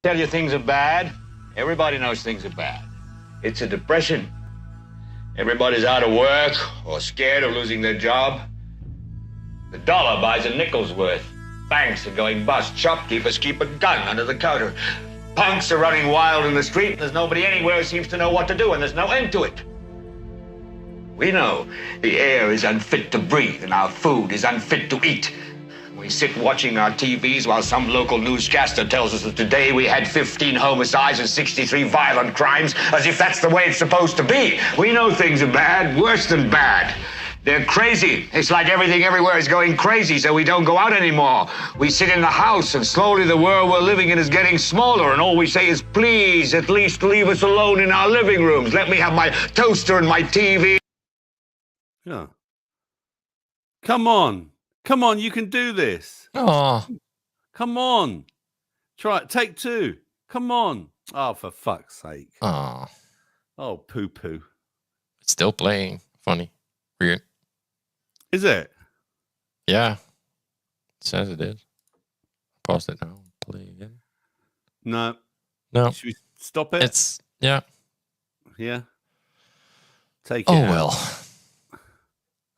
Tell you things are bad. Everybody knows things are bad. It's a depression. Everybody's out of work or scared of losing their job. The dollar buys a nickel's worth. Banks are going bust. Shopkeepers keep a gun under the counter. Punks are running wild in the street. There's nobody anywhere who seems to know what to do, and there's no end to it. We know the air is unfit to breathe and our food is unfit to eat. We sit watching our TVs while some local newscaster tells us that today we had 15 homicides and 63 violent crimes, as if that's the way it's supposed to be. We know things are bad, worse than bad. They're crazy. It's like everything everywhere is going crazy, so we don't go out anymore. We sit in the house, and slowly the world we're living in is getting smaller, and all we say is, please, at least leave us alone in our living rooms. Let me have my toaster and my TV. Yeah. Come on. Come on, you can do this. Oh, Come on. Try it. Take two. Come on. Oh, for fuck's sake. oh, Oh, poo-poo. it's still playing. Funny, weird. Is it? Yeah, it says it is. Pause it now. Play again. No. No, Should we stop it? it's yeah. Yeah. Take it Oh out. well.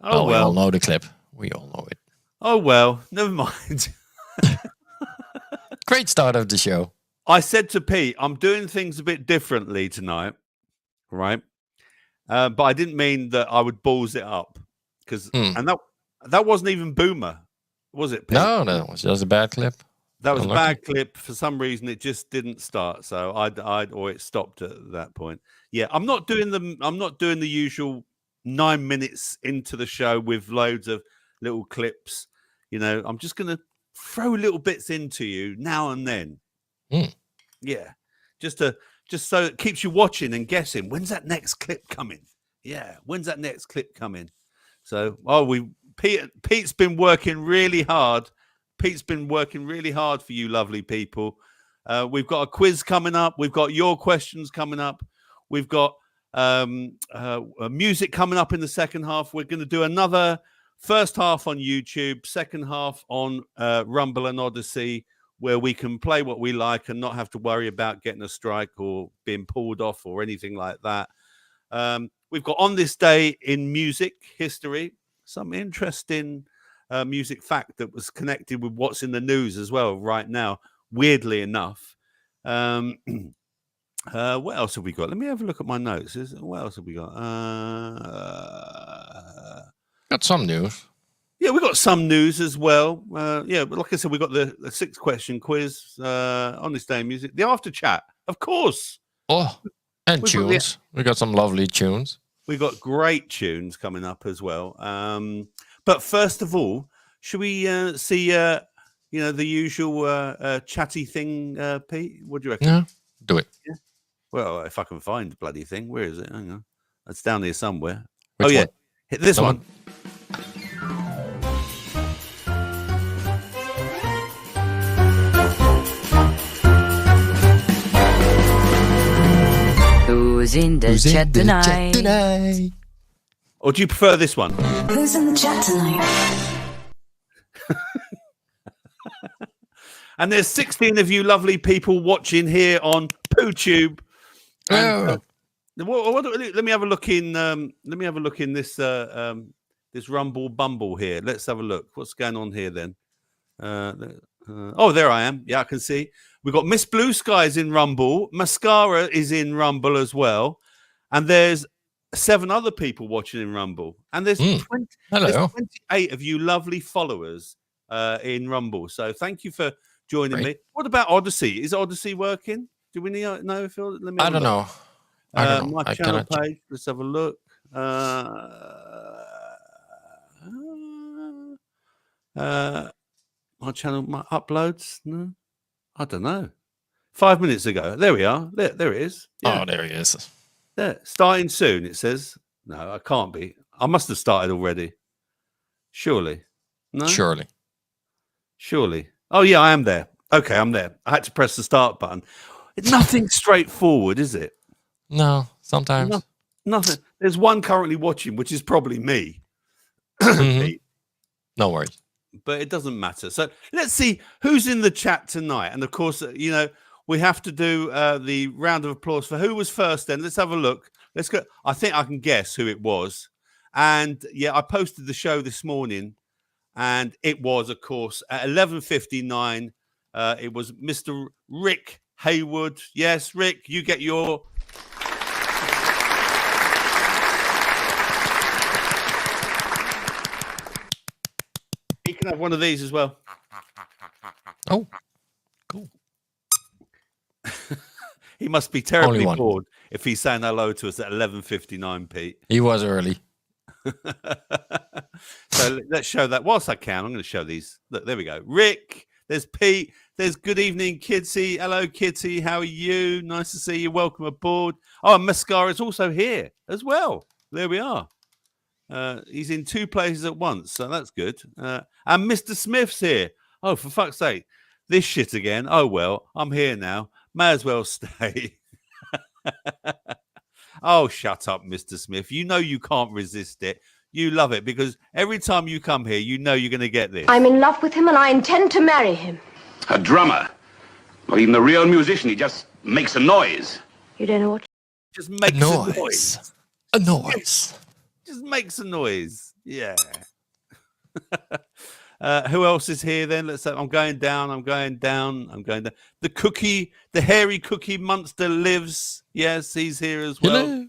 Oh, We all well. know the clip. We all know it. Oh, well. Never mind. Great start of the show. I said to Pete, I'm doing things a bit differently tonight, right? But I didn't mean that I would balls it up, because and that wasn't even Boomer, was it, Pete? No, that was just a bad clip. That was a Unlucky. bad clip. For some reason, it just didn't start, so or it stopped at that point. Yeah, I'm not doing the usual 9 minutes into the show with loads of little clips. You know, I'm just gonna throw little bits into you now and then. Yeah, just so it keeps you watching and guessing, when's that next clip coming? Yeah, when's that next clip coming? So, Pete's been working really hard. Pete's been working really hard for you lovely people. We've got a quiz coming up. We've got your questions coming up. We've got music coming up in the second half. We're going to do another first half on YouTube, second half on Rumble and Odyssey, where we can play what we like and not have to worry about getting a strike or being pulled off or anything like that. We've got On This Day in Music History, some interesting music fact that was connected with what's in the news as well right now, weirdly enough. What else have we got? Let me have a look at my notes. What else have we got? Got some news. Yeah, we got some news as well. Yeah, but like I said, we got the 6-question quiz On This Day in Music. The after chat, of course. Oh, and We've got tunes. We got some lovely tunes. We've got great tunes coming up as well. But first of all, should we see, the usual chatty thing, Pete? What do you reckon? Yeah, do it. Yeah. Well, if I can find the bloody thing, where is it? Hang on, it's down here somewhere. Which yeah, one? hit this Come one. Who's in the chat tonight? Or do you prefer this one? Who's in the chat tonight? And there's 16 of you lovely people watching here on PooTube. And, let me have a look in. Let me have a look in this this Rumble Bumble here. Let's have a look. What's going on here then? Oh, there I am. Yeah, I can see. We've got Miss Blue Skies in Rumble. Mascara is in Rumble as well. And there's 7 other people watching in Rumble. And there's, there's 28 of you lovely followers in Rumble. So thank you for joining me. What about Odyssey? Is Odyssey working? Do we know if let me I don't know. My channel page. Let's have a look. My channel, my uploads. No, I don't know. 5 minutes ago. There we are. There it is. Yeah. Oh, there he is. There. Starting soon, it says. No, I can't be. I must have started already. Surely. No? Surely. Oh, yeah, I am there. Okay, I'm there. I had to press the start button. It's nothing straightforward, is it? No, sometimes. Nothing. There's one currently watching, which is probably me. No worries. But it doesn't matter. So let's see who's in the chat tonight. And of course, we have to do the round of applause for who was first. Then let's have a look. Let's go. I think I can guess who it was. And yeah, I posted the show this morning, and it was, of course, at 11:59. It was Mr. Rick Haywood. Yes, Rick, you get your. He can have one of these as well. Oh, cool. He must be terribly bored if he's saying hello to us at 11:59, Pete. He was early. So let's show that. Whilst I can, I'm going to show these. Look, there we go. Rick, there's Pete, there's good evening, Kitsy. Hello, Kitsy. How are you? Nice to see you. Welcome aboard. Oh, and Mascara is also here as well. There we are. He's in two places at once, so that's good. And Mr. Smith's here. Oh, for fuck's sake. This shit again. Oh, well, I'm here now. May as well stay. Oh, shut up, Mr. Smith. You know you can't resist it. You love it because every time you come here, you know you're going to get this. I'm in love with him and I intend to marry him. A drummer. Not even a real musician. He just makes a noise. You don't know what? Just makes a noise. A noise. Just makes a noise. Yeah. Who else is here then? Let's say I'm going down. The hairy cookie monster lives. Yes, he's here as well.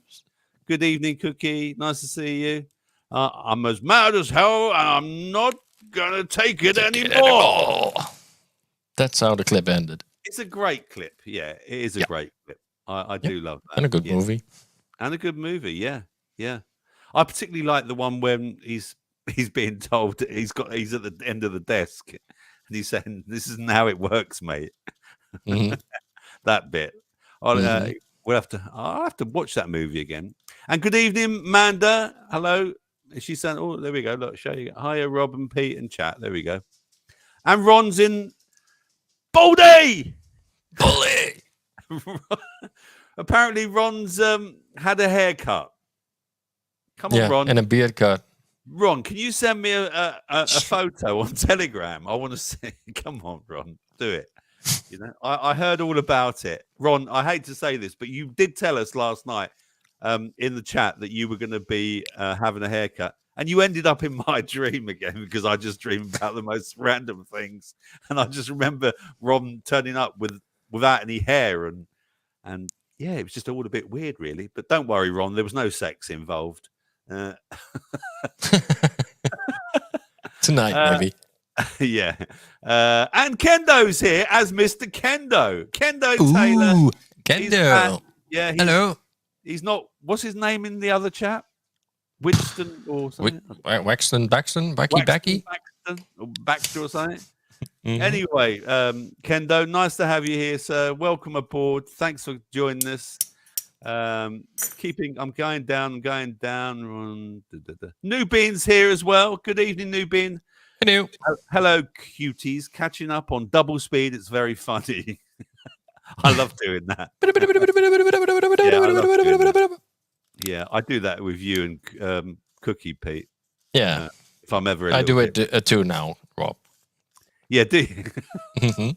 Good evening, Cookie. Nice to see you. I'm as mad as hell and I'm not gonna take it anymore. That's how the clip ended. It's a great clip. Yeah, it is a great clip. I do love that. And a good movie. And a good movie. Yeah. I particularly like the one when he's being told that he's at the end of the desk and he's saying, "This isn't how it works, mate." Mm-hmm. That bit. I'll have to watch that movie again. And good evening, Manda. Hello. Is she saying? Oh, there we go. Look, show you. Hiya, Rob and Pete and chat. There we go. And Ron's in. Baldy. Apparently, Ron's had a haircut. Come on, Ron. And a beard cut. Ron, can you send me a photo on Telegram? I want to see. Come on, Ron, do it. You know, I heard all about it. Ron, I hate to say this, but you did tell us last night in the chat that you were going to be having a haircut, and you ended up in my dream again because I just dream about the most random things, and I just remember Ron turning up without any hair, and yeah, it was just all a bit weird, really. But don't worry, Ron, there was no sex involved. Tonight, maybe. Yeah. And Kendo's here as Mr. Kendo. Kendo Taylor. Ooh, Kendo. Hello. He's not. What's his name in the other chat? Winston or something? Waxton, Baxton, Becky. Baxton or Baxter or something. Mm-hmm. Anyway, Kendo, nice to have you here, sir. Welcome aboard. Thanks for joining us. I'm going down. New Bean's here as well. Good evening, New Bean. Hello. Hello, cuties. Catching up on double speed. It's very funny. I love doing that. Yeah, I do that with you and Cookie, Pete. Yeah. If I'm ever I do it too now, Rob. Yeah, do you? Mm-hmm.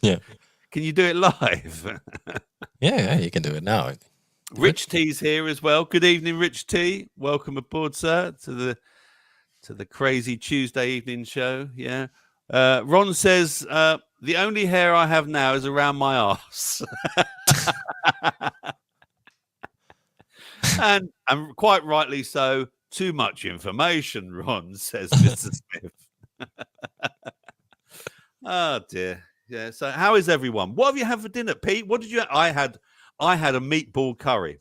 Yeah. Can you do it live? Yeah, you can do it now. Rich T's here as well. Good evening, Rich T. Welcome aboard, sir, to the crazy Tuesday evening show. Yeah. Ron says the only hair I have now is around my arse. and quite rightly so. Too much information, Ron, says Mr. Smith. Oh dear. Yeah. So how is everyone? What have you had for dinner, Pete? What did you I had a meatball curry.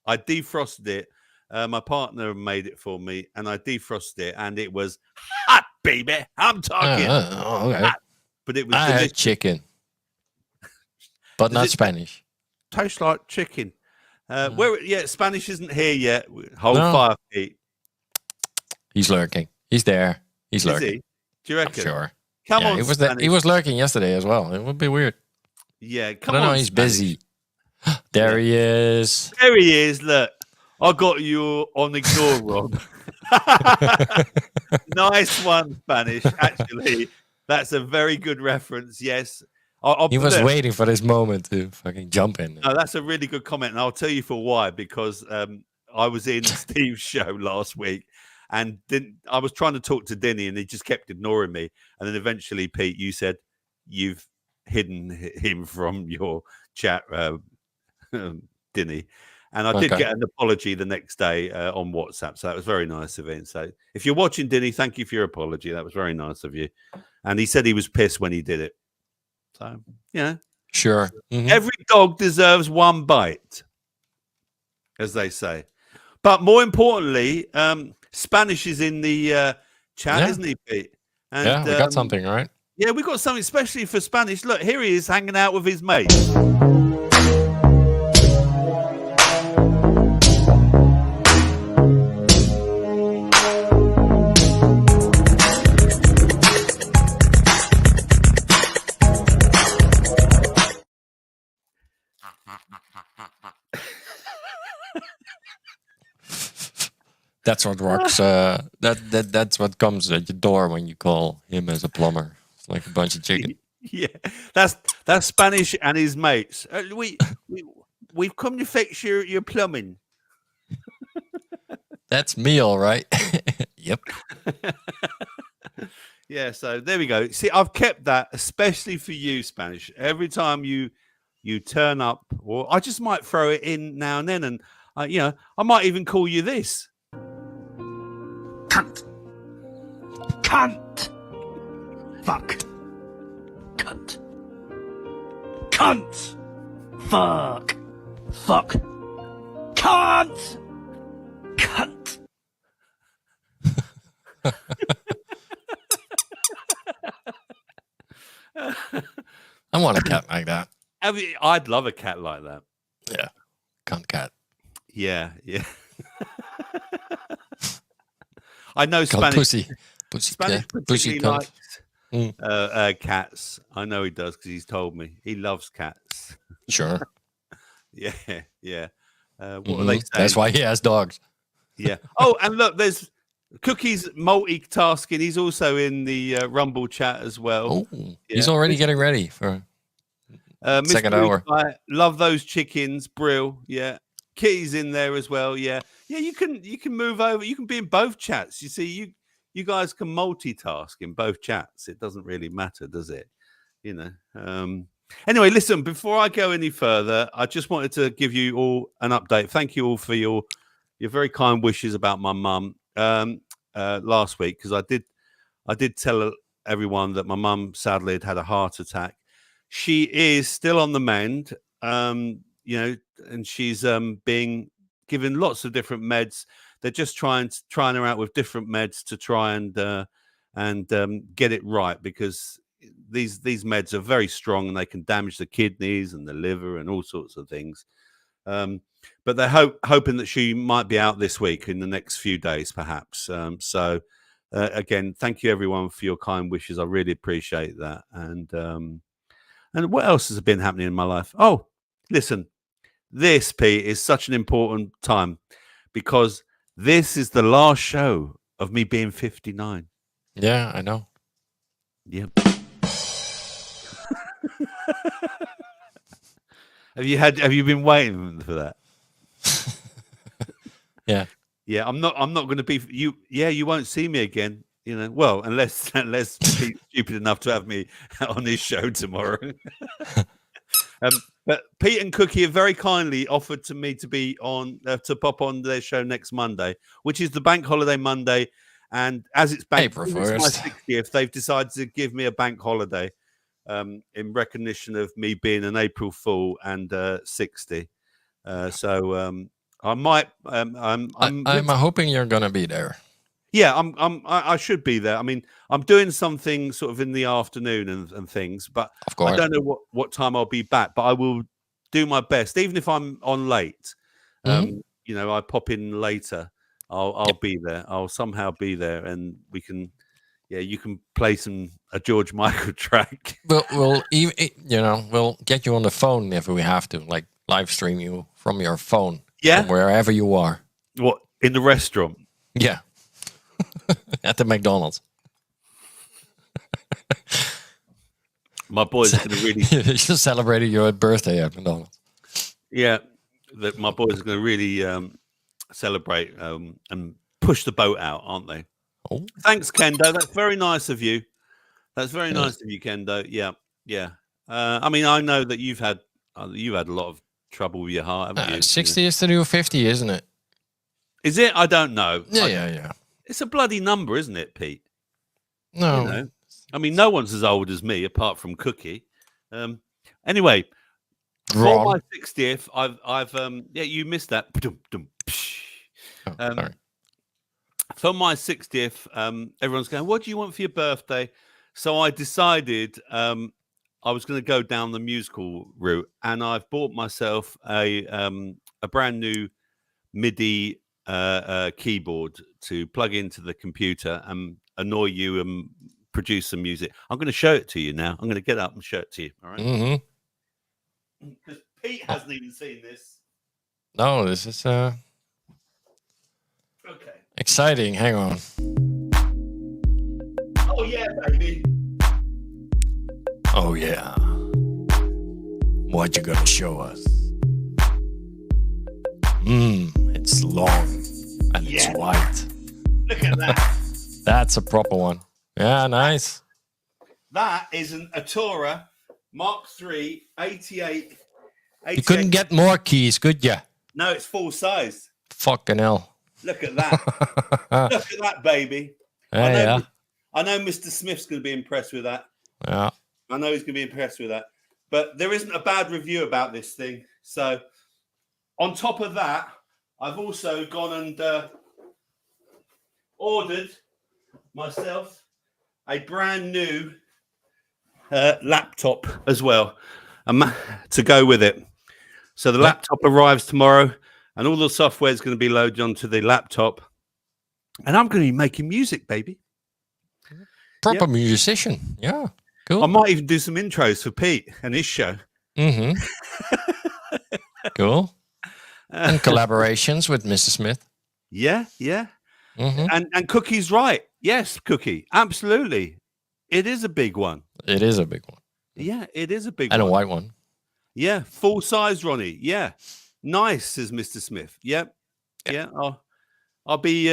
I defrosted it. My partner made it for me, and I defrosted it, and it was hot, baby. I'm talking. Okay. Hot. But it was I had chicken, but not Spanish. Tastes like chicken. Spanish isn't here yet. Hold fire, Pete. He's lurking. He's there. He's lurking. Is he? Do you reckon? I'm sure. Come on, he was lurking yesterday as well. It would be weird. Yeah, come on. No, he's busy. There he is. There he is. Look, I got you on ignore, Rob. Nice one, Spanish. Actually, that's a very good reference. Yes, He was waiting for this moment to fucking jump in. No, that's a really good comment, and I'll tell you for why. Because I was in Steve's show last week, and I was trying to talk to Denny, and he just kept ignoring me. And then eventually, Pete, you said you've hidden him from your chat, Denny. And I did get an apology the next day on WhatsApp. So that was very nice of him. So if you're watching, Denny, thank you for your apology. That was very nice of you. And he said he was pissed when he did it. So, yeah. Sure. Mm-hmm. Every dog deserves one bite, as they say. But more importantly, Spanish is in the chat, isn't he, Pete? And, we got something, right? Yeah, we got something especially for Spanish. Look, here he is hanging out with his mates. That's what rocks. That's what comes at your door when you call him as a plumber. It's like a bunch of chicken. Yeah, that's Spanish and his mates. We've come to fix your plumbing. That's me, all right. Yep. Yeah, so there we go. See, I've kept that especially for you, Spanish. Every time you turn up, or I just might throw it in now and then, and I might even call you this. Cunt. Cunt. Fuck. Cunt. Cunt. Fuck. Fuck. Cunt. Cunt. I want a cat like that. I'd love a cat like that. Yeah. Cunt cat. Yeah. I know Called Spanish. Pussy Spanish cat. Pussy particularly cunt. likes cats. I know he does because he's told me he loves cats. Sure. Yeah. What are they saying? That's why he has dogs. Yeah. Oh, and look, there's Cookie's multitasking. He's also in the Rumble chat as well. Oh, he's already getting ready for second Mr. hour. Utai, love those chickens, Brill. Yeah. Kitty's in there as well. Yeah. You can move over. You can be in both chats. You see, you guys can multitask in both chats. It doesn't really matter, does it? Anyway, listen, before I go any further, I just wanted to give you all an update. Thank you all for your very kind wishes about my mum last week, because I did tell everyone that my mum sadly had a heart attack. She is still on the mend, and she's being given lots of different meds. They're just trying her out with different meds to try and get it right, because these meds are very strong and they can damage the kidneys and the liver and all sorts of things. But they're hoping that she might be out this week, in the next few days, perhaps. So again, thank you everyone for your kind wishes. I really appreciate that. And what else has been happening in my life? Oh, listen, this, Pete, is such an important time, because this is the last show of me being 59. Yeah, I know. Yep. Have you been waiting for that? Yeah. Yeah, I'm not going to be you. Yeah, you won't see me again. Well, unless Pete's stupid enough to have me on his show tomorrow. But Pete and Cookie have very kindly offered to me to be on to pop on their show next Monday, which is the bank holiday Monday. And as it's my 60th, they've decided to give me a bank holiday in recognition of me being an April Fool and 60. So I might. I'm hoping you're gonna be there. Yeah, I should be there. I mean, I'm doing something sort of in the afternoon and things, but of course. I don't know what time I'll be back. But I will do my best, even if I'm on late. I pop in later. I'll be there. I'll somehow be there, and we can. Yeah, you can play a George Michael track. We'll get you on the phone if we have to, like live stream you from your phone. Yeah, from wherever you are. What, in the restaurant? Yeah. At the McDonald's. My boys are going to really, You celebrated your birthday at McDonald's. yeah, that my boys are going to really celebrate and push the boat out, aren't they? Oh, Thanks, Kendo. That's very nice of you. That's very nice of you, Kendo. Yeah, yeah. I mean, I know that you've had a lot of trouble with your heart, haven't you? 60 is the new 50, isn't it? Is it? I don't know. Yeah. It's a bloody number, isn't it, Pete? No. You know? I mean, no one's as old as me apart from Cookie. Anyway, Wrong. for my 60th, I've yeah, you missed that. Oh, sorry. For my 60th, everyone's going, what do you want for your birthday? So I decided I was going to go down the musical route, and I've bought myself a brand new MIDI keyboard to plug into the computer and annoy you and produce some music. I'm going to show it to you now. I'm going to get up and show it to you. All right? Mm-hmm. Because Pete hasn't even seen this. No, this is Okay. exciting. Hang on. Oh yeah, baby. Oh, yeah. What you gonna show us? It's long and it's Yeah. white. Look at that. That's a proper one. Yeah, nice. That is an Atura Mark III 88. You couldn't get more keys, could ya? No, it's full size. Fucking hell. Look at that. Look at that, baby. Yeah. I know Mr. Smith's going to be impressed with that. Yeah. I know he's going to be impressed with that. But there isn't a bad review about this thing. So on top of that, I've also gone and ordered myself a brand new laptop as well to go with it. So the laptop arrives tomorrow, and all the software is going to be loaded onto the laptop. And I'm going to be making music, baby. Proper musician. Yeah. Cool. I might even do some intros for Pete and his show. Mm-hmm. Cool. And collaborations with Mr. Smith. Yeah. Mm-hmm. And Cookie's right. Yes, Cookie. Absolutely. It is a big one. It is a big one. Yeah, it is a big And one. a white one. Yeah, full size, Ronnie. Yeah. Nice, says Mr. Smith. Yep. Yeah. I'll be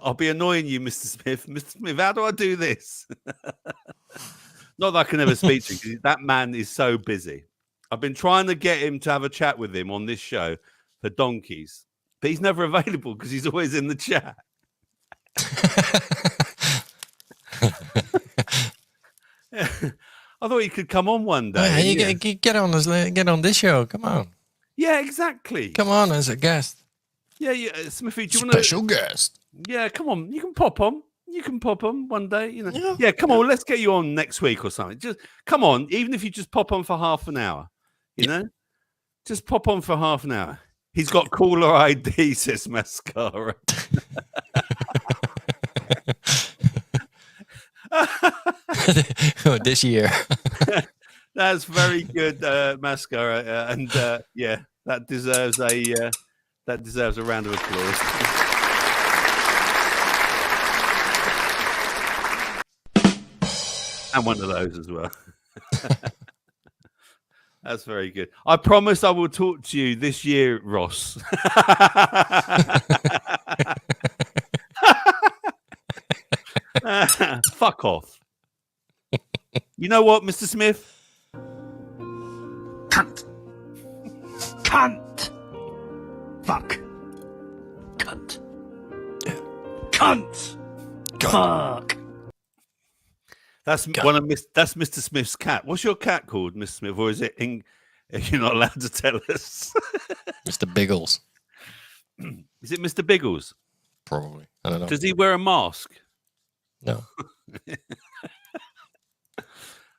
I'll be annoying you, Mr. Smith. Mr. Smith, how do I do this? Not that I can ever speak to you, because that man is so busy. I've been trying to get him to have a chat with him on this show for donkeys, but he's never available because he's always in the chat. I thought he could come on one day. Yeah, you get on this show. Come on. Yeah, exactly. Come on as a guest. Yeah, Smithy, do you want to? Special guest. Yeah, come on. You can pop on. You can pop on one day. You know. Yeah, come on. Let's get you on next week or something. Just come on. Even if you just pop on for half an hour, you know, just pop on for half an hour. He's got caller ID, says Mascara. This year. That's very good, Mascara, and yeah, that deserves a round of applause. And one of those as well. That's very good. I promise I will talk to you this year, Ross. Fuck off. You know what, Mr. Smith? Cunt. Cunt. Fuck. Cunt. Cunt. Fuck. That's that's Mr. Smith's cat. What's your cat called, Mr. Smith? Or is it you're not allowed to tell us? Mr. Biggles. Is it Mr. Biggles? Probably. I don't know. Does he wear a mask? No.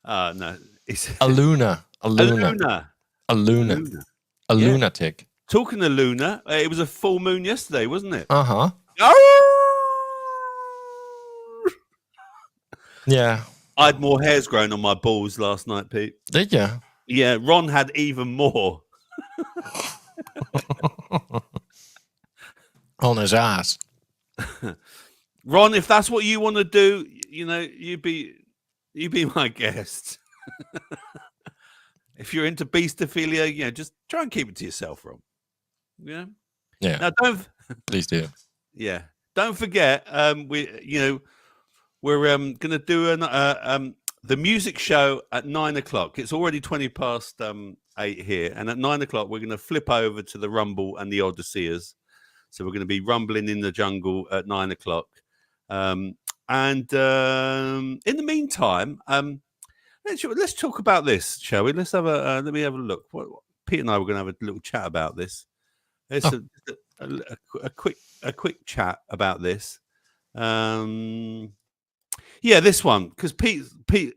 No. It's A Luna. A lunatic. Talking to Luna, it was a full moon yesterday, wasn't it? Uh-huh. Yeah. I had more hairs growing on my balls last night, Pete. Did you? Yeah, Ron had even more. On his ass. Ron, if that's what you want to do, you know, you be my guest. If you're into beastophilia, just try and keep it to yourself, Rob. Yeah. Yeah. Now, Please do. Yeah. Don't forget, we're going to do the music show at 9:00. It's already 8:20 here, and at 9:00 we're going to flip over to the Rumble and the Odysseers. So we're going to be rumbling in the jungle at 9:00. In the meantime, let's talk about this, shall we? Let's have let me have a look. Pete and I were going to have a little chat about this. There's a quick chat about this. This one, because Pete,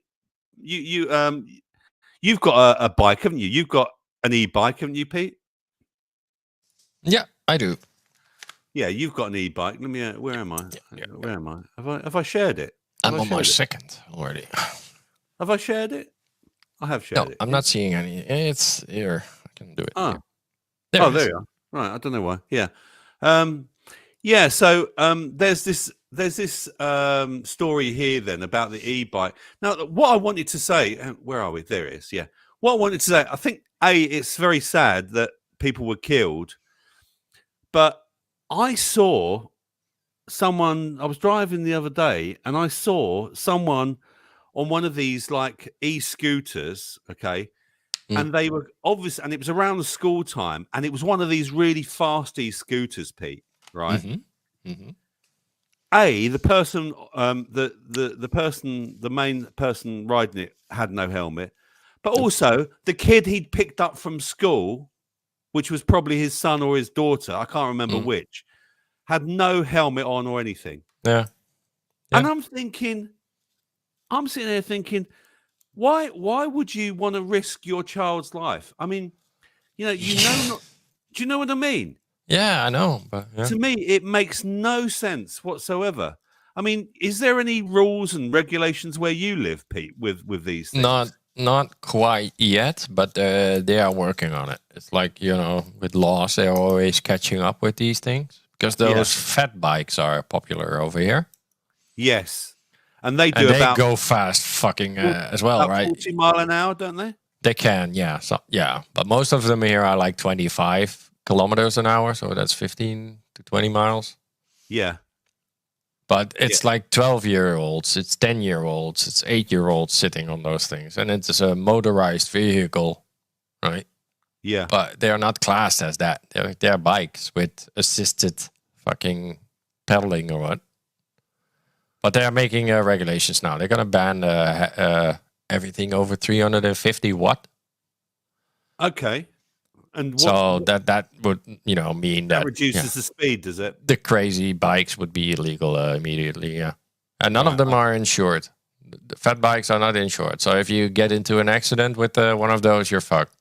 you've got a bike, haven't you? You've got an e-bike, haven't you, Pete? Yeah, I do. Yeah, you've got an e-bike. Let me. Where am I? Yeah. Where am I? Have I shared it? I'm on my second already. Have I shared it? I have shared it. I'm not seeing any. It's here. I can do it. Oh, there there you are. Right. I don't know why. Yeah. So there's this story here then about the e-bike. Now, what I wanted to say, where are we? There it is. Yeah. What I wanted to say, I think it's very sad that people were killed, but I saw someone. I was driving the other day, and I saw someone on one of these like e-scooters. Okay. And they were obvious, and it was around the school time, and it was one of these really fast e-scooters, Pete. Right? The person, the main person riding it had no helmet, but also the kid he'd picked up from school, which was probably his son or his daughter, I can't remember which, had no helmet on or anything. Yeah. And I'm sitting there thinking, why would you want to risk your child's life? I mean, do you know what I mean? Yeah, I know. But to me, it makes no sense whatsoever. I mean, is there any rules and regulations where you live, Pete, with these things? Not quite yet, but they are working on it. It's like, with laws, they're always catching up with these things because those fat bikes are popular over here. Yes. And they go fast fucking as well, right? 40 mile an hour, don't they? They can, yeah. So, yeah. But most of them here are like 25 kilometers an hour. So that's 15 to 20 miles. Yeah. But it's like 12-year-olds, it's 10-year-olds, it's 8-year-olds sitting on those things. And it's a motorized vehicle, right? Yeah. But they're not classed as that. They're bikes with assisted fucking pedaling or what. But they're making regulations now. They're going to ban everything over 350 watt. Okay. And so that would, mean that reduces the speed, does it? The crazy bikes would be illegal immediately, yeah. And none of them are insured. The fat bikes are not insured. So if you get into an accident with one of those, you're fucked.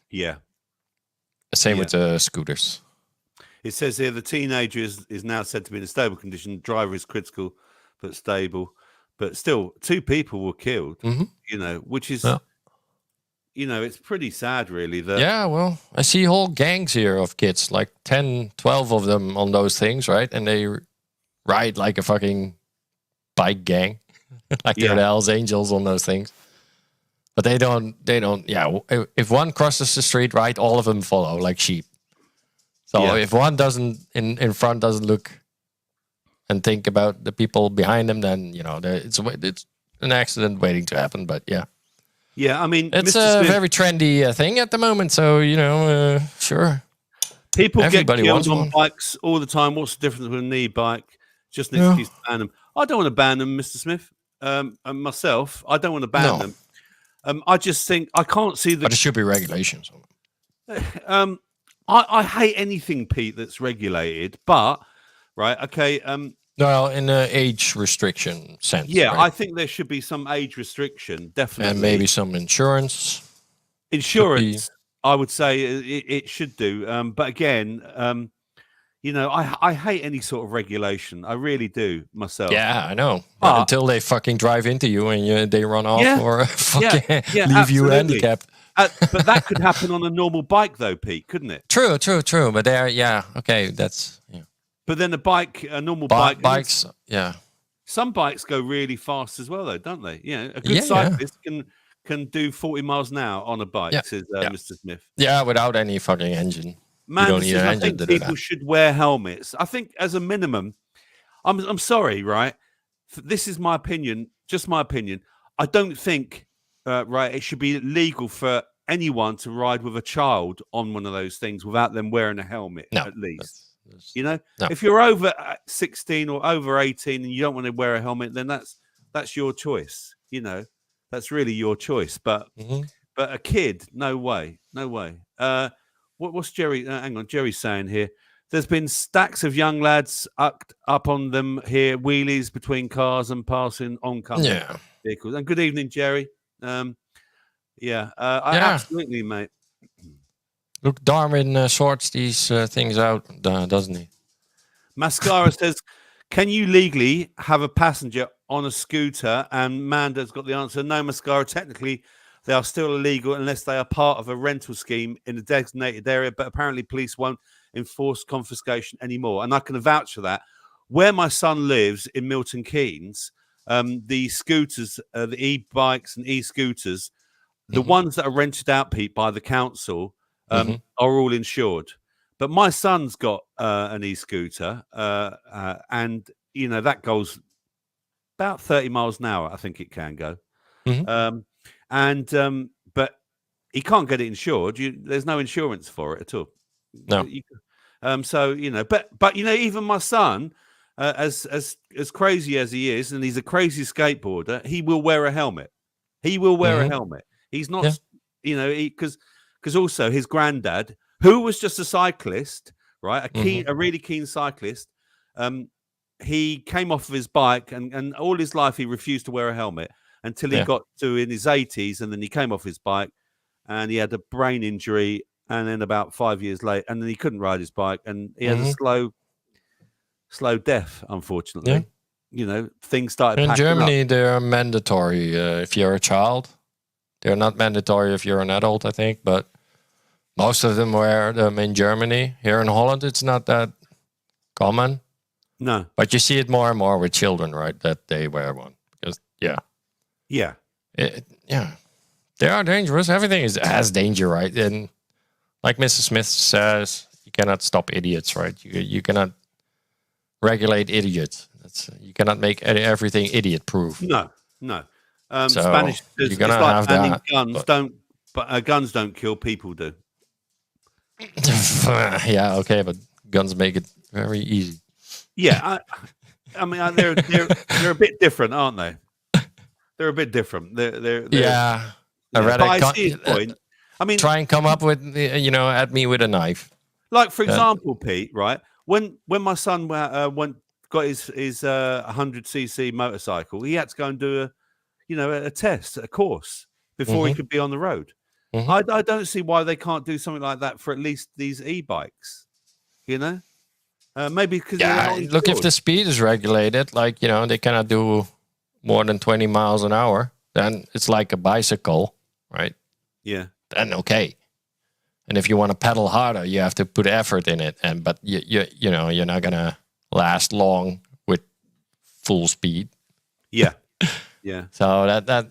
Yeah. Same with the scooters. It says here the teenager is now said to be in a stable condition. The driver is critical but stable. But still, 2 people were killed, which is, it's pretty sad, really. Yeah, well, I see whole gangs here of kids, like 10, 12 of them on those things, right? And they ride like a fucking bike gang, like they're the Hells Angels on those things. But they don't, if one crosses the street, right, all of them follow like sheep. So if one doesn't, in front doesn't look and think about the people behind them, then, it's an accident waiting to happen. But yeah. Yeah, I mean, it's a very trendy thing at the moment. So, sure. People Everybody get killed on bikes all the time. What's the difference with an e-bike? Just an excuse to ban them. I don't want to ban them, Mr. Smith. And myself, I don't want to ban them. I just think I can't see But there should be regulations on them. I hate anything, Pete, that's regulated. But right, okay. Well, in an age restriction sense. Yeah, right? I think there should be some age restriction, definitely, and maybe some insurance. Insurance, I would say it should do. But again, I hate any sort of regulation. I really do myself. Yeah, I know. But until they fucking drive into you and they run off or fucking leave you handicapped. But that could happen on a normal bike, though, Pete, couldn't it? True. But there, okay, that's But then a normal bikes, yeah. Some bikes go really fast as well, though, don't they? You know, a good Yeah, cyclist can do 40 miles an hour on a bike, Yeah, says yeah. Mr. Smith. Yeah, without any fucking engine. You Man don't need says, an I engine think to do people that. should wear helmets. I think as a minimum, I'm sorry, right? This is my opinion, just my opinion. I don't think, right, it should be legal for anyone to ride with a child on one of those things without them wearing a helmet, No, at least. that's- You know, no. if you're over 16 or over 18 and you don't want to wear a helmet, then that's your choice. You know, that's really your choice. But Mhm. a kid, no way, no way. What's Jerry? Hang on, Jerry's saying here. There's been stacks of young lads up on them here, wheelies between cars and passing oncoming Yeah. vehicles. And good evening, Jerry. Yeah, I Yeah. absolutely, mate. Look, Darwin sorts these things out, doesn't he? Mascara says, can you legally have a passenger on a scooter? And Manda's got the answer. No, Mascara. Technically, they are still illegal unless they are part of a rental scheme in a designated area. But apparently, police won't enforce confiscation anymore. And I can vouch for that. Where my son lives in Milton Keynes, the scooters, the e-bikes and e-scooters, the ones that are rented out, Pete, by the council are all insured. But my son's got an e-scooter, and you know that goes about 30 miles an hour. I think it can go, but he can't get it insured. There's no insurance for it at all. No. So you know, but you know, even my son, as crazy as he is, and he's a crazy skateboarder, he will wear a helmet. He will wear a helmet. He's not, you know, because also his granddad, who was just a cyclist, right? A really keen cyclist. He came off of his bike and all his life he refused to wear a helmet until he got to in his 80s, and then he came off his bike and he had a brain injury, and then about 5 years later, and then he couldn't ride his bike, and he had a slow death, unfortunately. Yeah. You know, things started In packing Germany, up. they're mandatory if you're a child. They're not mandatory if you're an adult, I think, but most of them wear them in Germany. Here in Holland, it's not that common. No. But you see it more and more with children, right? That they wear one. Because, yeah. They are dangerous. Everything has danger, right? And like Mrs. Smith says, you cannot stop idiots, right? You cannot regulate idiots. You cannot make everything idiot-proof. No. So Spanish. you're It's gonna like have banning that, guns. Guns don't kill. People do. Yeah, okay, but guns make it very easy. Yeah, I mean they're a bit different, aren't they? They're a bit different. They're yeah. I but rather I see his point. I mean, try and come up with at me with a knife. like for example, Pete, right? When my son got his 100cc motorcycle, he had to go and do a test, a course before he could be on the road. I don't see why they can't do something like that for at least these e-bikes. You know, maybe because look, if the speed is regulated, like they cannot do more than 20 miles an hour, then it's like a bicycle, right? Yeah. Then okay. And if you want to pedal harder, you have to put effort in it. But you're not gonna last long with full speed. Yeah. Yeah. So that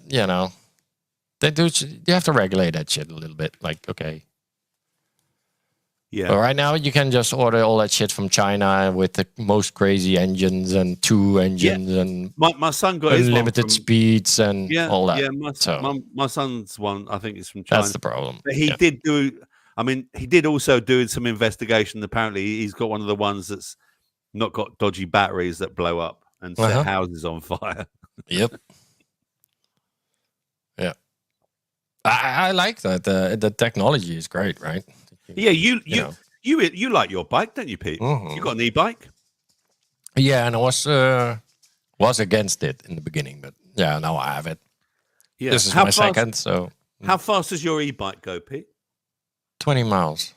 you have to regulate that shit a little bit. Like, okay. Yeah. But right now you can just order all that shit from China with the most crazy engines and 2 engines and my son got his unlimited speeds and all that. Yeah, my son's one, I think, is from China. That's the problem. But he did do. I mean, he did also do some investigation. Apparently, he's got one of the ones that's not got dodgy batteries that blow up and set houses on fire. Yep. Yeah. I like that. The technology is great, right? Yeah, you like your bike, don't you, Pete? You got an e-bike? Yeah, and I was against it in the beginning, but yeah, now I have it. Yeah. This is my second, so. How fast does your e-bike go, Pete? 20 miles.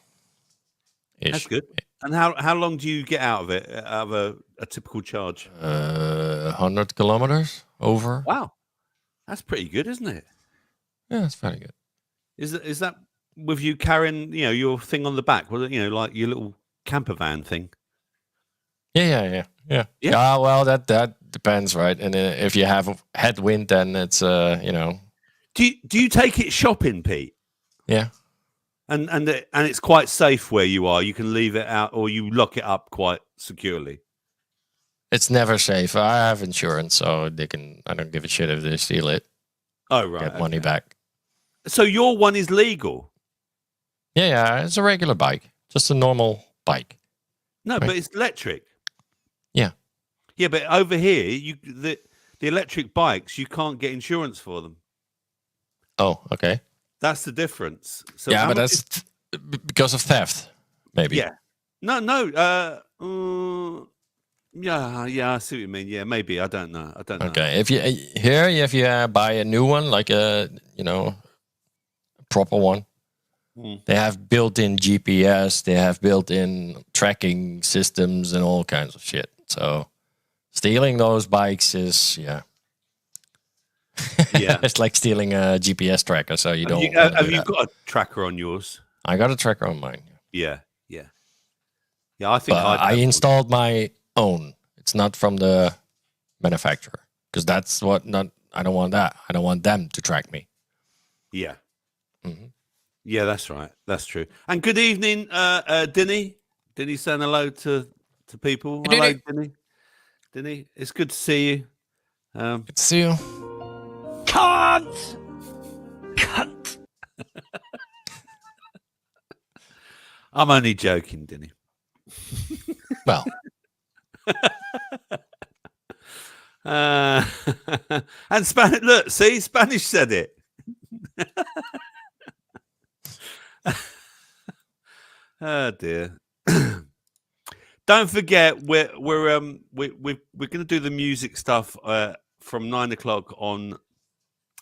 That's good. And how long do you get out of it, out of a typical charge? 100 kilometers over. Wow. That's pretty good, isn't it? Yeah, it's very good. Is that with you carrying, your thing on the back? Well, like your little camper van thing. Yeah. Yeah. Yeah. Yeah. Well, that depends, right? And if you have a headwind, then it's Do you take it shopping, Pete? yeah. And it's quite safe where you are. You can leave it out, or you lock it up quite securely. It's never safe. I have insurance, so they can. I don't give a shit if they steal it. Oh right, Get money okay. back. So your one is legal. Yeah. It's a regular bike, just a normal bike. No, Right. but it's electric. Yeah. Yeah, but over here, the electric bikes, you can't get insurance for them. Oh, okay. That's the difference. So Yeah, how but much that's because of theft, maybe. yeah. No. Yeah. I see what you mean. Yeah, maybe. I don't know. Okay. If you buy a new one, like a proper one, they have built-in GPS, they have built-in tracking systems and all kinds of shit. So stealing those bikes is Yeah. it's like stealing a GPS tracker. So you don't. Have you got a tracker on yours? I got a tracker on mine. Yeah. I think But I installed my own. It's not from the manufacturer because that's what not. I don't want that. I don't want them to track me. Yeah. Mhm. Yeah, that's right. That's true. And good evening, Dinny. Dinny saying hello to people. Hey, Hello, Dinny. Dinny. Dinny, it's good to see you. Good to see you. Cunt! Cunt! I'm only joking, Dinny. Well, And Spanish. Look, see, Spanish said it. Oh dear. Don't forget, we're going to do the music stuff from 9 o'clock on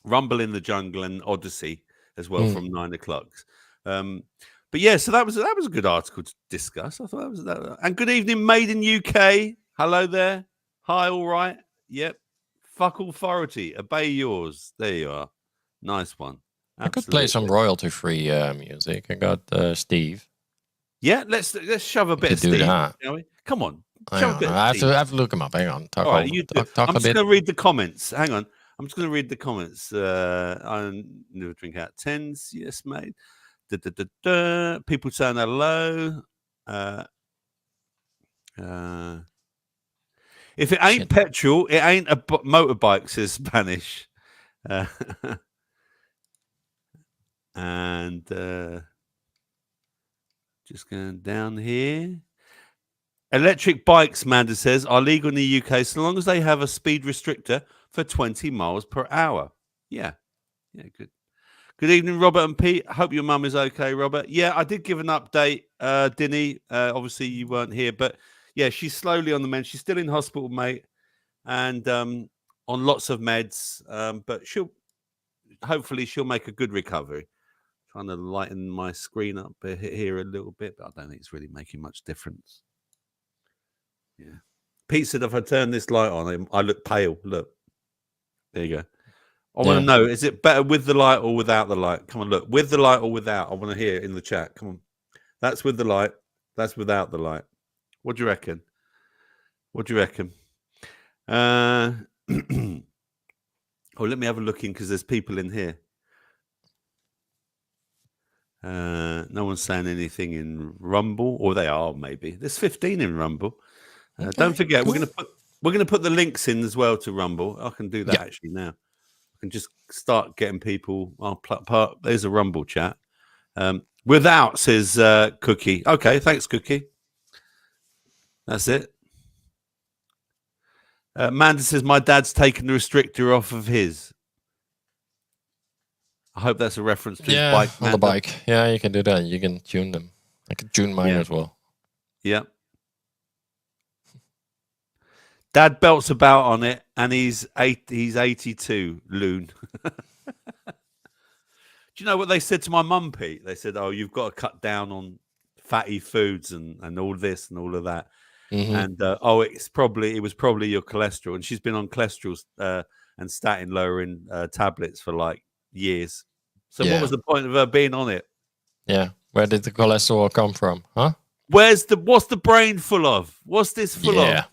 Rumble in the Jungle and Odyssey as well from 9 o'clock. But yeah, so that was a good article to discuss. I thought that was that. And good evening, Made in UK. Hello there. Hi, all right. Yep. Fuck authority. Obey yours. There you are. Nice one. I could play some royalty-free music. I got Steve. Yeah, let's shove a bit of could do Steve, that. shall we? Come on. Hang Shove a on, bit of I Steve. have to look him up. Hang on. Talk, All right, over, you do. talk I'm a just bit. going to read the comments. Hang on. I'm just going to read the comments. I never drink out tens. Yes, mate. People saying hello. If it ain't Shit. petrol, it ain't a motorbike, says Spanish. And just going down here. Electric bikes, Manda says, are legal in the UK so long as they have a speed restrictor for 20 miles per hour. Yeah, good. Good evening, Robert and Pete. Hope your mum is okay, Robert. Yeah, I did give an update, Dinny. Obviously, you weren't here, but yeah, she's slowly on the mend. She's still in hospital, mate, and on lots of meds. But hopefully she'll make a good recovery. Trying to lighten my screen up here a little bit, but I don't think it's really making much difference. Yeah. Pete said if I turn this light on, I look pale. Look. There you go. I want to know, is it better with the light or without the light? Come on, look. With the light or without? I want to hear it in the chat. Come on. That's with the light. That's without the light. What do you reckon? Oh, let me have a look in because there's people in here. No one's saying anything in Rumble, or they are maybe. There's 15 in Rumble. Don't forget, cool. we're gonna put the links in as well to Rumble. I can do that actually now. I can just start getting people. There's a Rumble chat. Without, says Cookie. Okay, thanks, Cookie. That's it. Manda says my dad's taken the restrictor off of his. I hope that's a reference to his bike. On the bike. Yeah, you can do that. You can tune them. I can tune mine as well. Yeah. Dad belts about on it, and he's 82, loon. Do you know what they said to my mum, Pete? They said, "Oh, you've got to cut down on fatty foods and all this and all of that." Mm-hmm. And it was probably your cholesterol, and she's been on cholesterol and statin lowering tablets for like years. So what was the point of her being on it? Yeah, where did the cholesterol come from? Huh? What's the brain full of? What's this full of?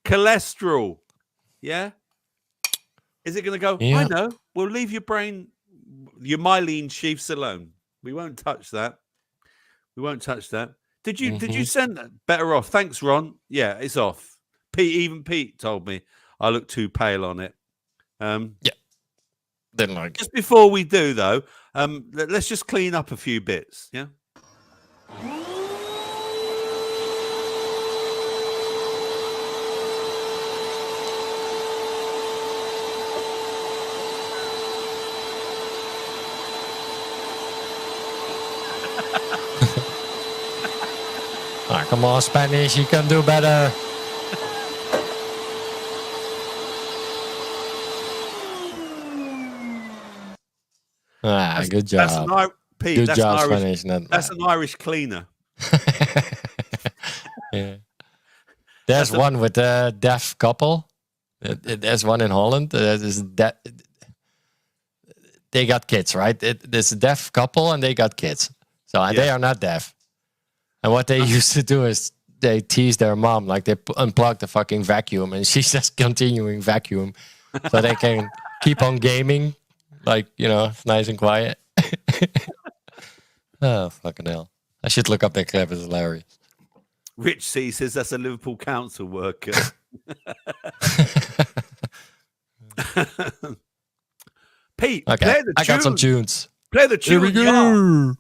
cholesterol. Yeah. Is it going to go? Yeah. I know. We'll leave your brain, your myelin sheaths alone. We won't touch that. Did you send that? Better off? Thanks, Ron. Yeah, it's off. Pete told me I look too pale on it. Yeah. Didn't like it. Just before we do though, let's just clean up a few bits. Yeah. Come on, Spanish, you can do better. Good job. Pete, Good that's job, an Irish, Spanish. that's an Irish cleaner. Yeah. There's one with a deaf couple. There's one in Holland. They got kids, right? There's a deaf couple and they got kids. So they are not deaf. And what they used to do is they tease their mom, like they unplug the fucking vacuum and she's just continuing vacuum so they can keep on gaming, like, nice and quiet. Oh, fucking hell. I should look up that clip. It's hilarious. Rich C says that's a Liverpool council worker. Pete, Okay, play the I got some tunes. Play the tune. Here we go.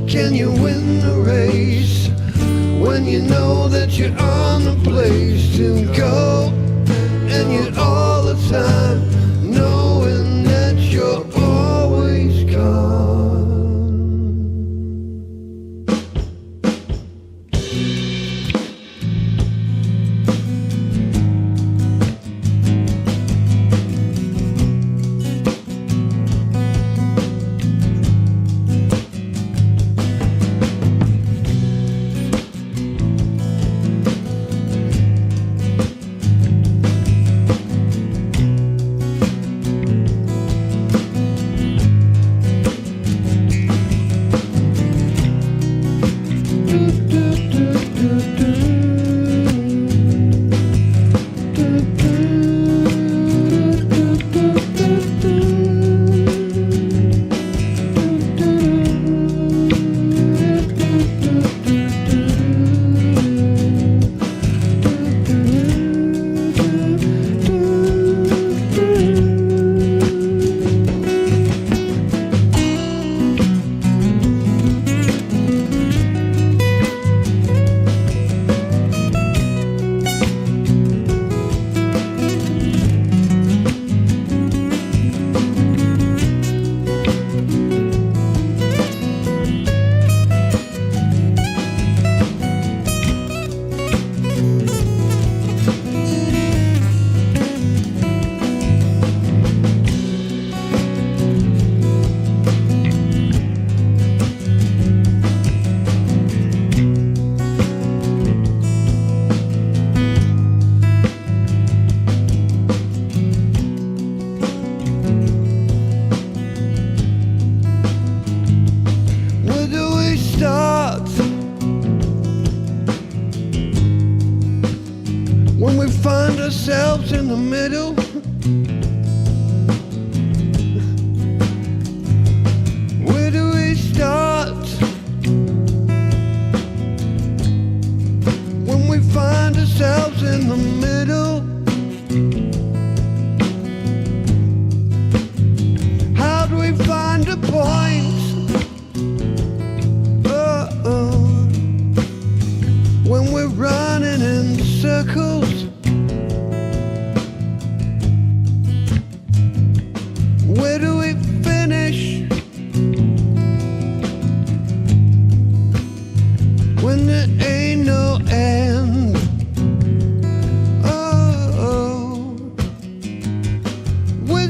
Can you win the race when you know that you're on the place?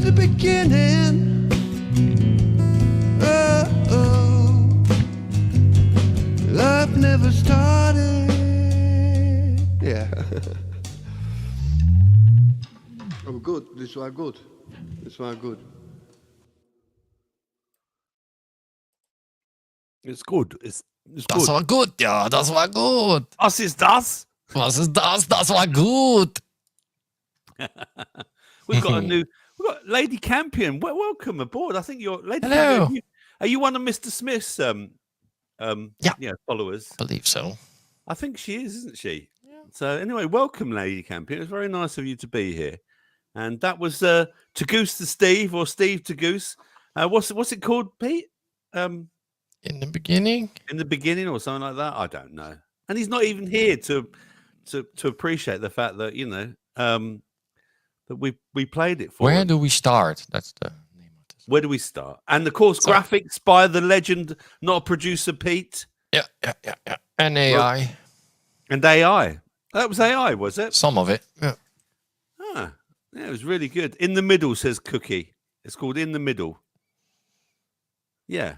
the beginning. Oh, love never started. Yeah. Oh, good. This was good. This was good. It's good. It's Das good. war gut, ja, das war gut. Was ist das? Was ist das? Das war gut. We've got we've got Lady Campion. Welcome aboard. I think you're Lady Hello. Campion. Are you one of Mr. Smith's followers? I believe so. I think she is, isn't she? Yeah. So anyway, welcome, Lady Campion. It's very nice of you to be here. And that was To Goose to Steve, or Steve to Goose. What's it called, Pete? In the beginning? In the beginning, or something like that. I don't know. And he's not even here to appreciate the fact that that we played it for. Where him. do we start? That's the name of this. Where do we start? And of course, graphics by the legend, not a producer, Pete. Yeah. And AI. And AI. That was AI, was it? Some of it. Yeah. Ah, yeah, it was really good. In the Middle, says Cookie. It's called In the Middle. Yeah.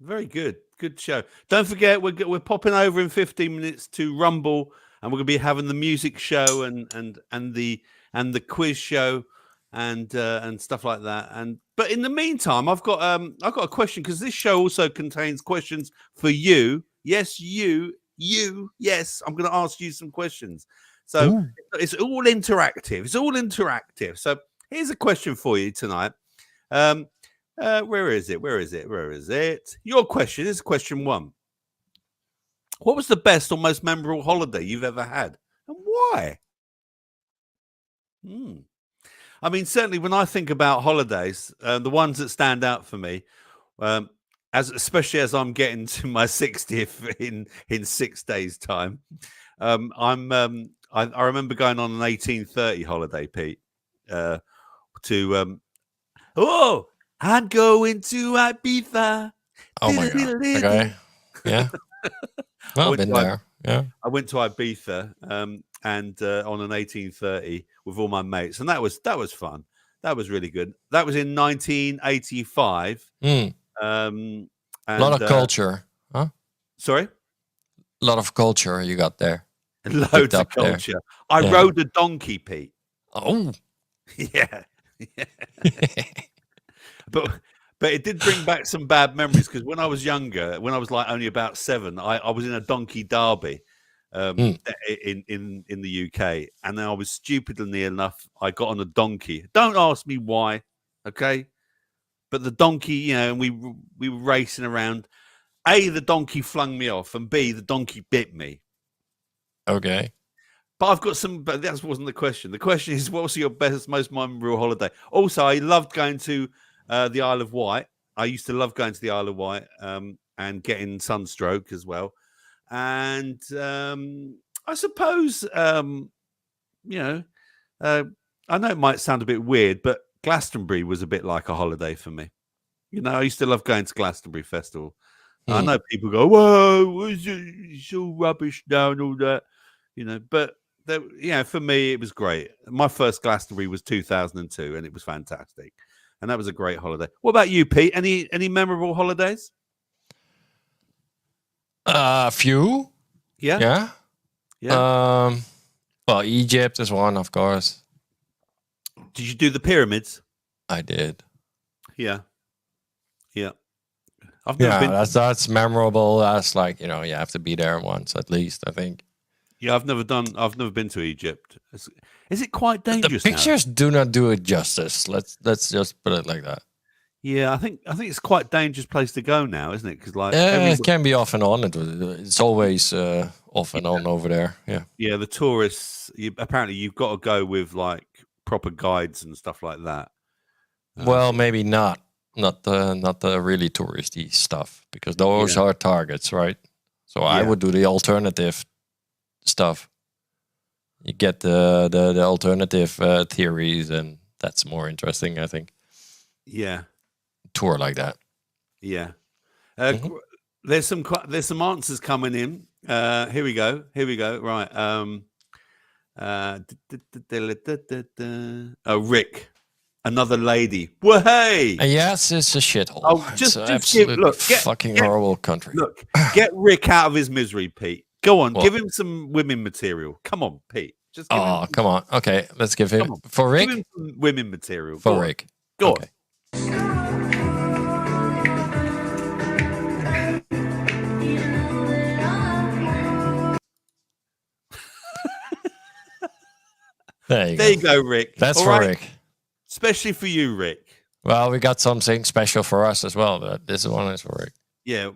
Very good. Good show. Don't forget, we're popping over in 15 minutes to Rumble, and we're going to be having the music show and the quiz show and stuff like that. But in the meantime, I've got a question, because this show also contains questions for you. Yes, you. Yes, I'm going to ask you some questions. So it's all interactive. So here's a question for you tonight. Where is it? Your question is question 1. What was the best or most memorable holiday you've ever had, and why? I mean, certainly when I think about holidays, the ones that stand out for me, especially as I'm getting to my 60th in 6 days' time, I remember going on an 1830 holiday, Pete, I'm going to Ibiza. Oh my God. Okay. Yeah. Well, I've been there. Yeah. I went to Ibiza and on an 1830 with all my mates, and that was fun. That was really good. That was in 1985. A lot of culture, huh? Sorry? A lot of culture you got there. Loads of culture. There. I rode a donkey, Pete. Oh. Yeah. But it did bring back some bad memories, because when I was younger, when I was like only about 7, I was in a donkey derby in the UK, and then I was stupidly enough, I got on a donkey. Don't ask me why, okay? But the donkey, and we were racing around. A, the donkey flung me off, and B, the donkey bit me. Okay. But I've got some. But that wasn't the question. The question is, what was your best, most memorable holiday? Also, I loved going to the Isle of Wight. I used to love going to the Isle of Wight and getting sunstroke as well. And I suppose, I know it might sound a bit weird, but Glastonbury was a bit like a holiday for me. I used to love going to Glastonbury Festival. I know people go, "Whoa, it's all rubbish now and all that," but for me, it was great. My first Glastonbury was 2002, and it was fantastic. And that was a great holiday. What about you, Pete? Any memorable holidays? A few. Yeah. Well, Egypt is one, of course. Did you do the pyramids? I did. Yeah. I've never been. That's memorable. That's like, you have to be there once at least, I think. Yeah, I've never been to Egypt. Is it quite dangerous? The pictures do not do it justice. Let's just put it like that. Yeah, I think it's quite a dangerous place to go now, isn't it? Because it can be off and on. It's always off and on over there. Yeah. Yeah, the tourists. Apparently, you've got to go with like proper guides and stuff like that. Well, maybe not the really touristy stuff, because those are targets, right? So I would do the alternative stuff. You get the alternative theories, and that's more interesting, I think. Yeah. Tour like that. Yeah. There's some answers coming in. Here we go. Right. Rick. another lady. Well, hey. Yes, it's a shithole. Oh, It's an give, absolute look, fucking horrible country. Look, get Rick out of his misery, Pete. Go on, What? give him some women material. Come on, Pete. Just give him, Come on. Okay, let's give him come on. for Rick. Give him some women material. For Go Rick. On. Go Okay. There There you go, Rick. That's All for right? Rick. Especially for you, Rick. Well, we got something special for us as well, but this one is for Rick. Yeah.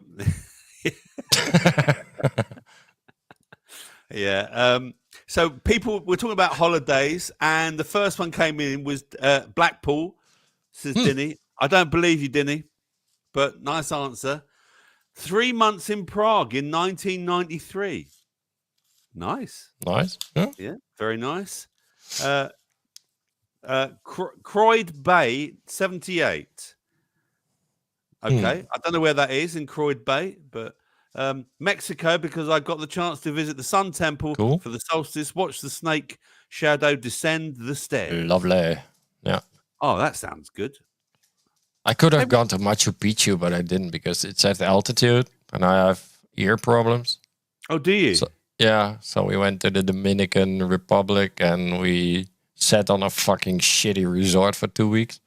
Yeah. So people we're talking about holidays, and the first one came in was Blackpool, says Dinny. I don't believe you, Dinny, but nice answer. 3 months in Prague in 1993. Nice. Nice. Yeah. Yeah, very nice. Croyd Bay, 78. Okay. I don't know where that is in Croyd Bay, but Mexico, because I got the chance to visit the Sun Temple for the solstice, watch the snake shadow descend the stairs. Lovely. Yeah. Oh, that sounds good. I could have gone to Machu Picchu, but I didn't because it's at altitude and I have ear problems. Oh, do you? So, yeah. So we went to the Dominican Republic and we sat on a fucking shitty resort for 2 weeks.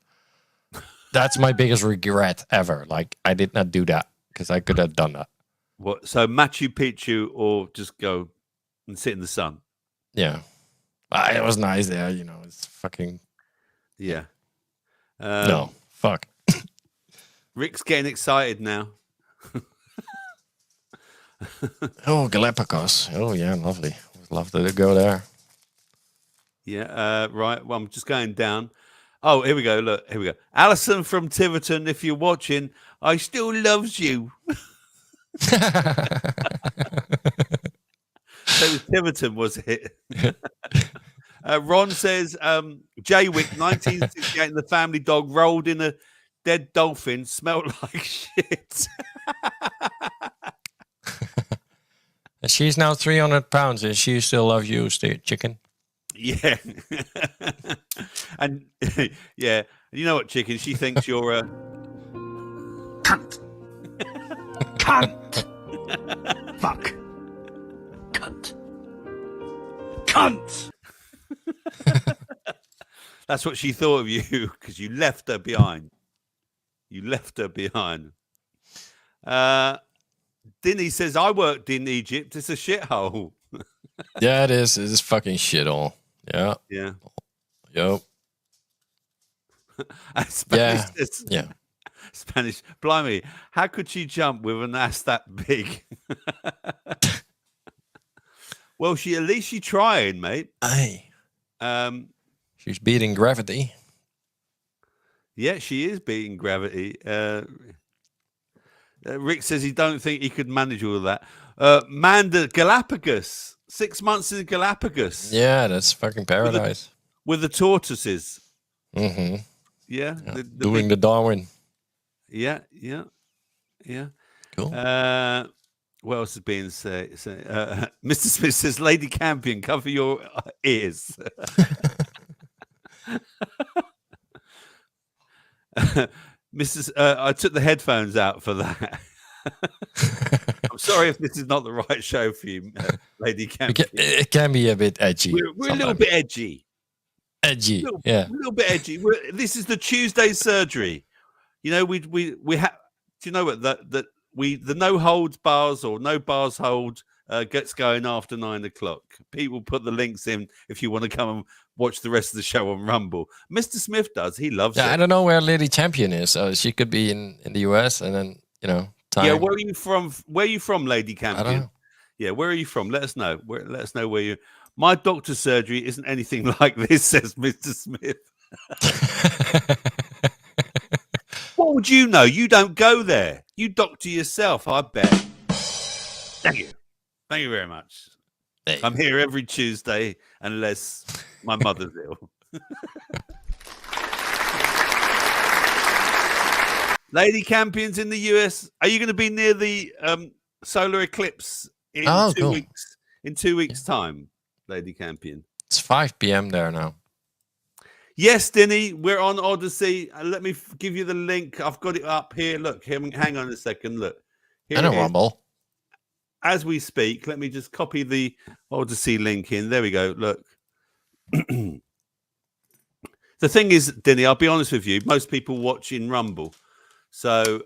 That's my biggest regret ever. Like, I did not do that because I could have done that. What? So Machu Picchu, or just go and sit in the sun? Yeah. It was nice there, you know. It's fucking... Yeah. no, fuck. Rick's getting excited now. Oh, Galapagos. Oh, yeah, lovely. Would love to go there. Yeah, right. Well, I'm just going down. Oh, here we go. Look, here we go. Alison from Tiverton, if you're watching, I still loves you. So it was Tiverton, was it? Ron says, Jaywick, 1968, and the family dog rolled in a dead dolphin, smelled like shit. She's now 300 pounds and she still loves you, chicken. Yeah. And yeah, you know what, chicken? She thinks you're a Cunt. Cunt. Fuck. Cunt. Cunt. That's what she thought of you because you left her behind. You left her behind. Dinny says, I worked in Egypt. It's a shithole. Yeah, it is. It is fucking shithole. Yeah. Yeah. Yep. Spanish says, yeah. Spanish, blimey, how could she jump with an ass that big? Well, at least she trying, mate. Aye. She's beating gravity. Yeah, she is beating gravity. Rick says he don't think he could manage all of that. Manda, Galapagos, 6 months in Galapagos. Yeah, that's fucking paradise. With the tortoises. Mm-hmm. Yeah. Yeah. Doing the Darwin. Yeah. Cool. What else is being said? Mr. Smith says, Lady Campion, cover your ears. I took the headphones out for that. I'm sorry if this is not the right show for you, Lady Campion. It can be a bit edgy. We're a little bit edgy. Edgy, A little bit edgy. This is the Tuesday surgery. You know, we have. Do you know what that the no holds bars or no bars hold gets going after 9 o'clock. People put the links in if you want to come and watch the rest of the show on Rumble. Mr. Smith does. He loves it. I don't know where Lady Champion is. So she could be in the US and then, you know, time. Yeah, where are you from? Where are you from, Lady Campion? I don't know. Yeah, where are you from? Let us know. Let us know where you. My doctor's surgery isn't anything like this, says Mr. Smith. What would you know? You don't go there. You doctor yourself, I bet. Thank you. Thank you very much. I'm here every Tuesday unless my mother's ill. Lady Campions in the US. Are you going to be near the solar eclipse in 2 weeks? In 2 weeks' time, Lady Campion. It's 5 p.m. there now. Yes, Dinny, we're on Odyssey. Let me give you the link. I've got it up here. Look, hang on a second. Look, here And a it is. Rumble. As we speak, let me just copy the Odyssey link in. There we go. Look. The thing is, Dinny, I'll be honest with you. Most people watch in Rumble. So,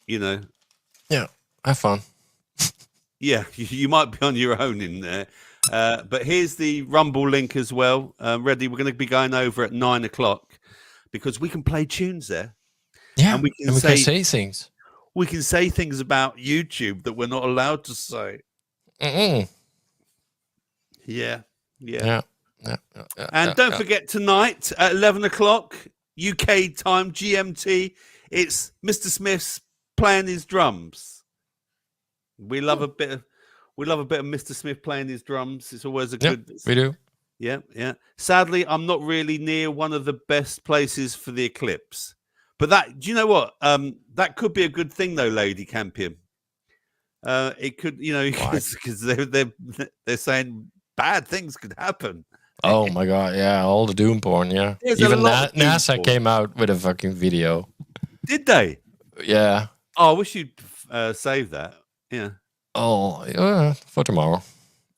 you know. Yeah, have fun. Yeah, you might be on your own in there. But here's the Rumble link as well. Ready? We're going to be going over at 9:00 because we can play tunes there. Yeah, and we can say things. We can say things about YouTube that we're not allowed to say. Yeah. And don't forget tonight at 11:00 UK time GMT. It's Mr. Smith's playing his drums. We love a bit of Mr. Smith playing his drums. It's always a good. We do. Yeah. Sadly, I'm not really near one of the best places for the eclipse. But do you know what? That could be a good thing, though, Lady Campion. It could, because they're saying bad things could happen. Oh my god! Yeah, all the doom porn. Yeah, even NASA came out with a fucking video. Did they? Yeah. Oh, I wish you'd save that. Yeah. Oh, yeah, for tomorrow.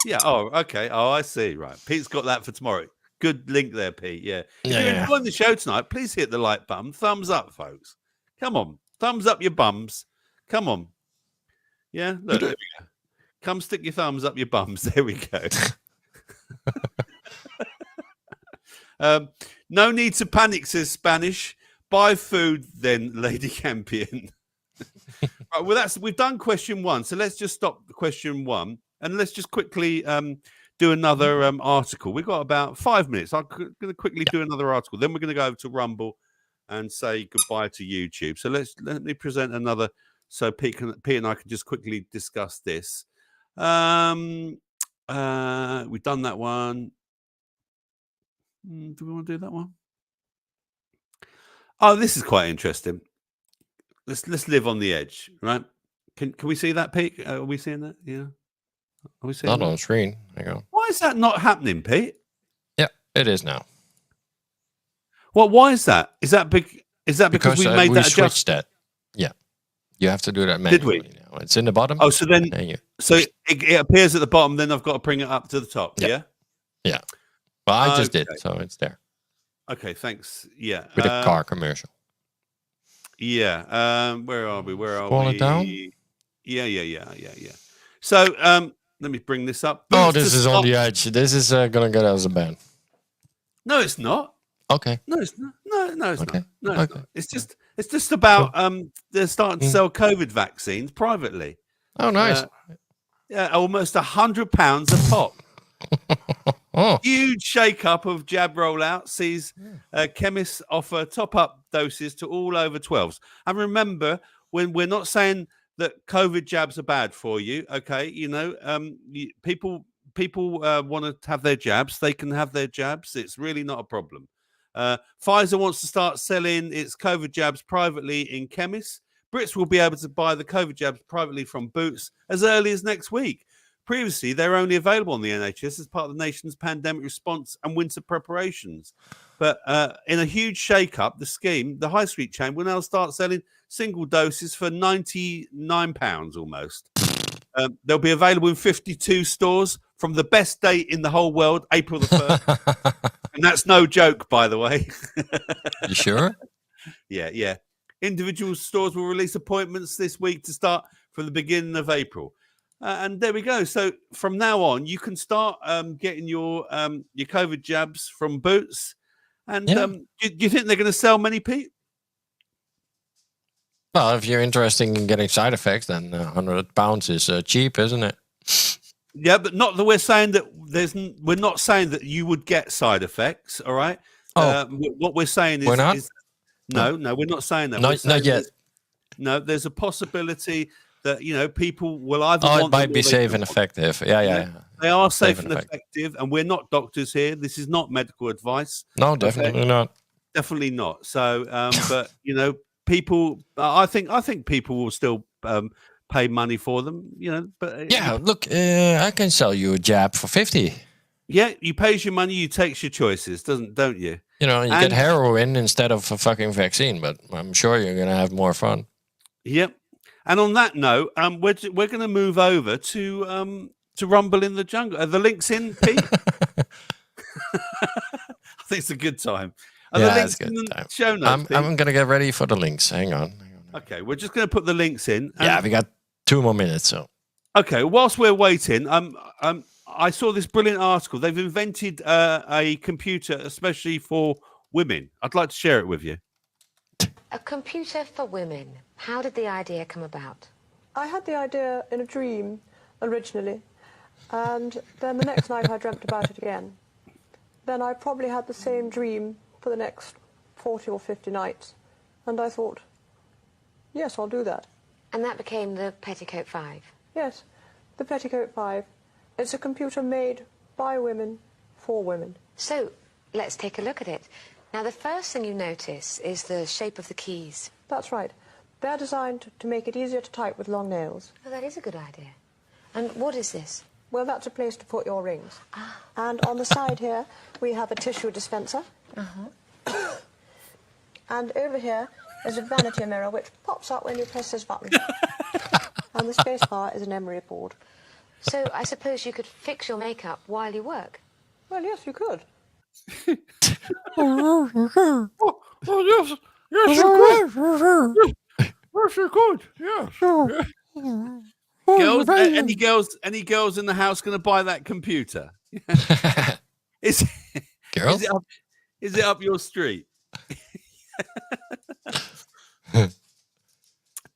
Yeah. Oh, okay. Oh, I see. Right. Pete's got that for tomorrow. Good link there, Pete. Yeah. If you're enjoying the show tonight, please hit the like button. Thumbs up, folks. Come on. Thumbs up your bums. Come on. Yeah. Look, there we go. Come stick your thumbs up your bums. There we go. No need to panic, says Spanish. Buy food then, Lady Campion. Right, well, we've done question 1. So let's just stop question 1 and let's just quickly do another article. We've got about 5 minutes. I'm going to quickly do another article. Then we're going to go over to Rumble and say goodbye to YouTube. So let me present another. So Pete and I can just quickly discuss this. We've done that one. Do we want to do that one? Oh, this is quite interesting. Let's live on the edge, right? Can we see that, Pete? Are we seeing that? Yeah. Are we seeing not that? on screen? Hang on. Why is that not happening, Pete? Yeah, it is now. Well, why is that? Is that because we made that switched that? Yeah, you have to do that manually. Did we? Now. It's in the bottom. Oh, so then it appears at the bottom. Then I've got to bring it up to the top. Yeah. Yeah. Well, I just did, so it's there. Okay, thanks. Yeah. With a car commercial. Yeah. Where are we? Scroll it down. Yeah. So let me bring this up. This is on the edge. This is gonna get us a ban. No, it's not. Okay. No, it's not. No, it's okay. not. No, okay. it's not. It's just about they're starting to sell COVID vaccines privately. Oh, nice. Yeah, almost £100 a pop. Huge shake-up of jab rollout sees chemists offer top-up doses to all over 12s. And remember, when we're not saying that COVID jabs are bad for you, okay? People want to have their jabs. They can have their jabs. It's really not a problem. Pfizer wants to start selling its COVID jabs privately in chemists. Brits will be able to buy the COVID jabs privately from Boots as early as next week. Previously, they were only available on the NHS as part of the nation's pandemic response and winter preparations. But in a huge shake-up, the high street chain will now start selling single doses for £99 almost. They'll be available in 52 stores from the best date in the whole world, April the 1st. And that's no joke, by the way. You sure? Yeah. Individual stores will release appointments this week to start from the beginning of April. And there we go. So from now on, you can start getting your COVID jabs from Boots. And do you think they're going to sell many, Pete? Well, if you're interested in getting side effects, then £100 is cheap, isn't it? Yeah, but not that we're saying that we're not saying that you would get side effects. All right. What we're saying is, we're not? No, we're not saying that. Not yet. No, there's a possibility that people will either. It might be safe and effective. Yeah. They are safe and effective, and we're not doctors here. This is not medical advice. No, definitely not. Definitely not. So, but people. I think people will still pay money for them. But look, I can sell you a jab for 50. Yeah, you pays your money, you takes your choices, don't you? You know, you get heroin instead of a fucking vaccine, but I'm sure you're going to have more fun. Yep. And on that note, we're going to move over to Rumble in the Jungle. Are the links in, Pete? I think it's a good time. Are the links in the show notes? I'm going to get ready for the links. Hang on. Okay, we're just going to put the links in. Yeah, we got 2 more minutes. So. Okay, whilst we're waiting, I saw this brilliant article. They've invented a computer especially for women. I'd like to share it with you. A computer for women. How did the idea come about? I had the idea in a dream originally, and then the next night I dreamt about it again. Then I probably had the same dream for the next 40 or 50 nights, and I thought, yes, I'll do that. And that became the Petticoat 5? Yes, the Petticoat 5. It's a computer made by women for women. So, let's take a look at it. Now, the first thing you notice is the shape of the keys. That's right. They're designed to make it easier to type with long nails. Oh, that is a good idea. And what is this? Well, that's a place to put your rings. And on the side here, we have a tissue dispenser. And over here is a vanity mirror, which pops up when you press this button. And the space bar is an emery board. So, I suppose you could fix your makeup while you work? Well, yes, you could. Oh, yes, you could. Yes, you could. Yes. Girls, any girls in the house going to buy that computer? Is Girls? Is it up your street?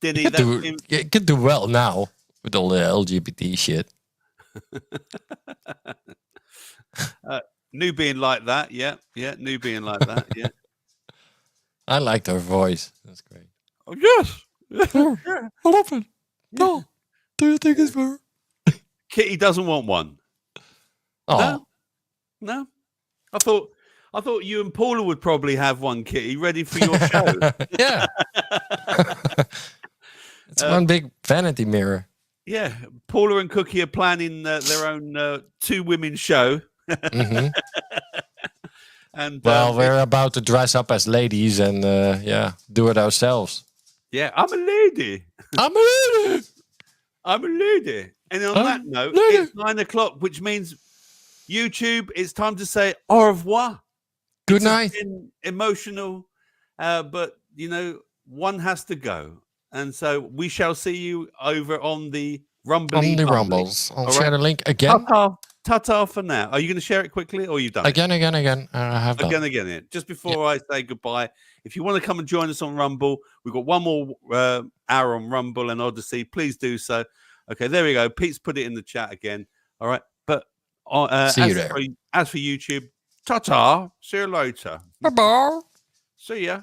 Denny, you could do well now with all the LGBT shit. Nubian like that, yeah, Nubian like that, yeah. I liked her voice. That's great. Oh, yes. I love it. No. Do you think it's fair? Kitty doesn't want one. Oh. No. I thought you and Paula would probably have one, Kitty, ready for your show. Yeah. It's one big vanity mirror. Yeah. Paula and Cookie are planning their own 2 women show. And we're about to dress up as ladies and do it ourselves. Yeah, I'm a lady. I'm a lady. I'm a lady. And on that note, it's 9:00, which means YouTube, it's time to say au revoir. Good night. Emotional, but one has to go. And so we shall see you over on the Rumbles. I'll share the link again. Ta-ta for now. Are you going to share it quickly, or you've done again? Again. I have done. Again. Just before I say goodbye, if you want to come and join us on Rumble, we've got one more hour on Rumble and Odyssey. Please do so. Okay, there we go. Pete's put it in the chat again. All right, but see you there. As for YouTube, ta-ta. See you later. Bye-bye. See ya.